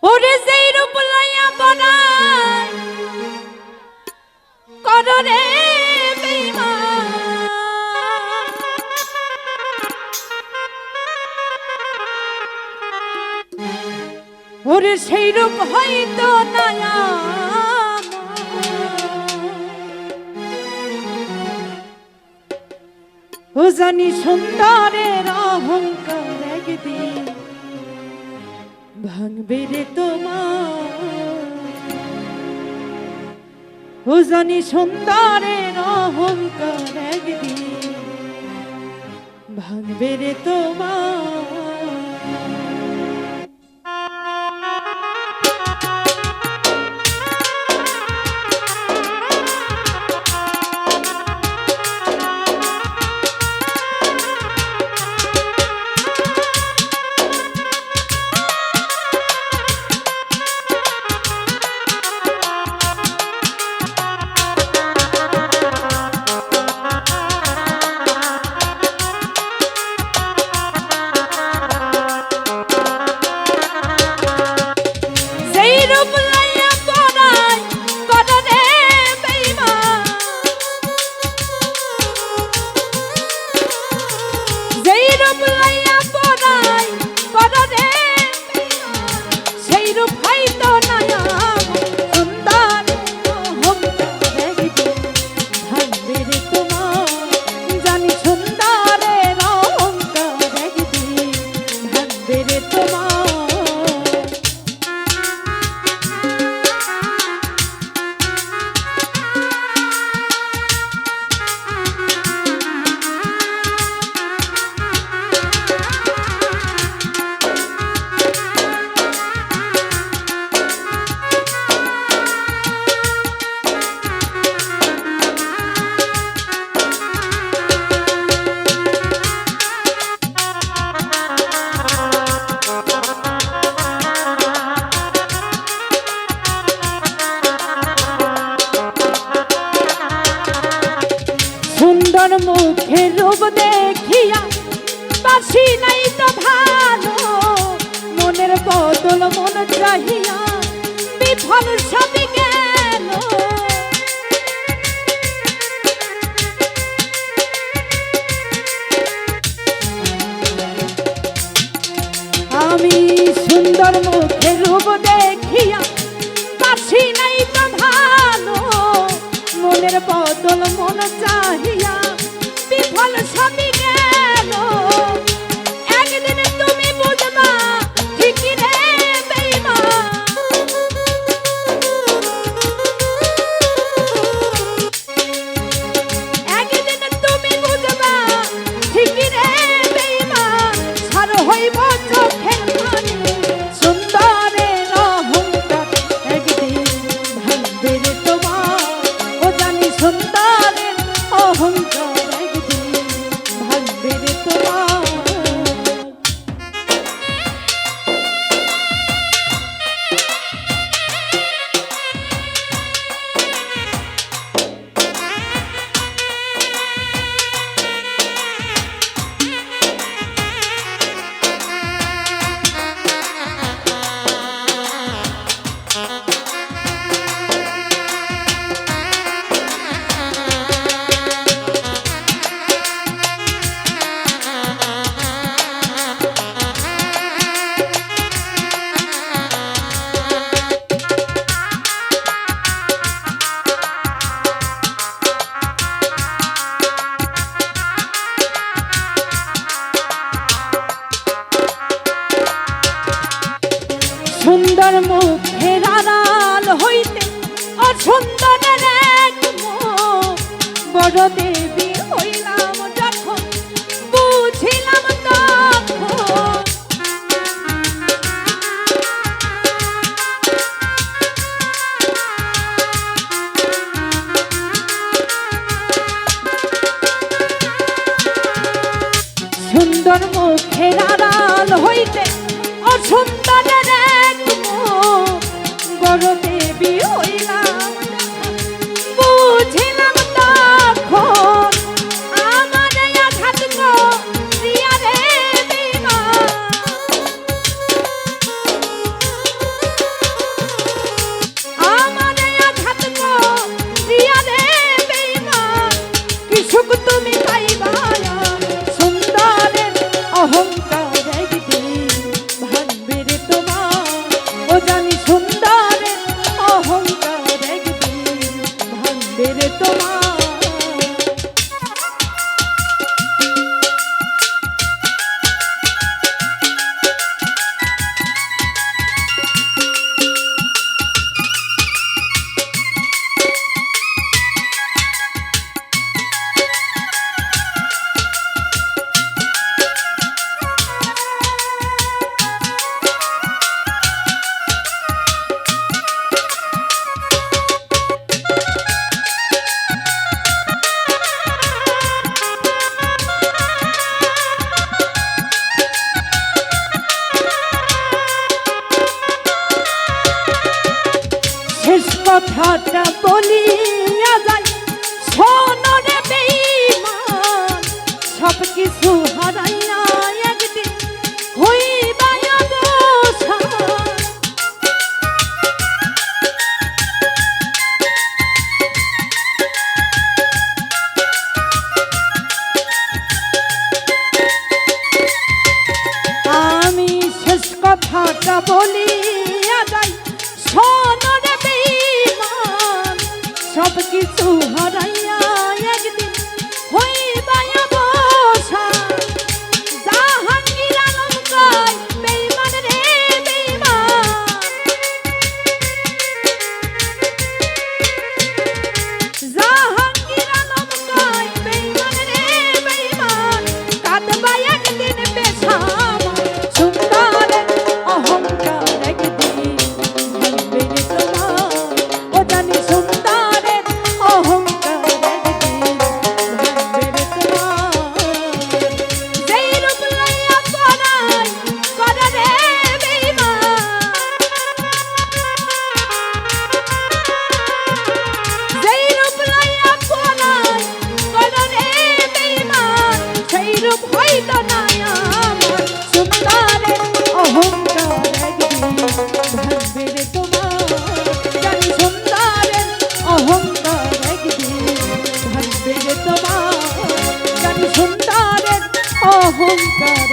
ওরে যেই রূপ লইয়া বনাই কররে বেঈমান ওরে সেই রূপ হয়তো না ও জানি সুন্দরের অহংকার একদিন ভাঙবে রে তোমার ও জানি সুন্দরের অহংকার একদিন ভাঙবে রে তোমার সুন্দর মুখের রূপ দেখিয়া বাসি নাই তো ভালো মনের বদল মন চাহিয়া বিফল সবই গেল আমি সুন্দর মুখের রূপ দেখিয়া বাসি নাই তো ভালো মনের বদল মন চাহিয়া বিফল সবই গেল একদিন তুমি বুঝবা ঠিকই রে বেঈমান একদিন তুমি বুঝবা ঠিকই রে বেঈমান সার হইব চোখের পানি সুন্দরের অহংকার একদিন ভাঙবে রে তোমার ও জানি সুন্দরের অহংকার একদিন ভাঙবে রে তোমার সুন্দর মুখের আড়াল হইতে অসুন্দরের এক মুখ বড় দেবী হইলাম যখন বুঝিলাম তখন সুন্দর মুখের আড়াল হইতে অসুন্দরের এক মুখ বড় দেবী হইলাম বুঝিলাম তখন আমার আঘাত করিয়া রে বেঈমান কথাটা বলিয়া যাই শোনো রে বেঈমান সব কিছু হারাইয়া একদিন হইবা অবসান আমি শেষ কথাটা বলিয়া যাই শোনো রে বেঈমান সব কিছু হারাইয়া একদিন হইবা অবসান জাহাঙ্গীর আলম কয় বেঈমান রে বেঈমান জাহাঙ্গীর আলম কয় বেঈমান রে বেঈমান কাঁদবা একদিন বেশামা সুন্দরের অহংকার একদিন ভাঙবে রে তোমার ও জানি সুন্দরের অহংকার একদিন ভাঙবে রে তোমার যেই রূপ লইয়া পরাই করে রে বেঈমান যেই রূপ লইয়া পরাই করে রে বেঈমান সেই রূপ হইতো না আমার সুন্দরের অহংকার একদিন ভাঙবে রে তোমার জানি সুন্দরের অহংকার একদিন ভাঙবে রে তোমার জানি সুন্দরের অহংকার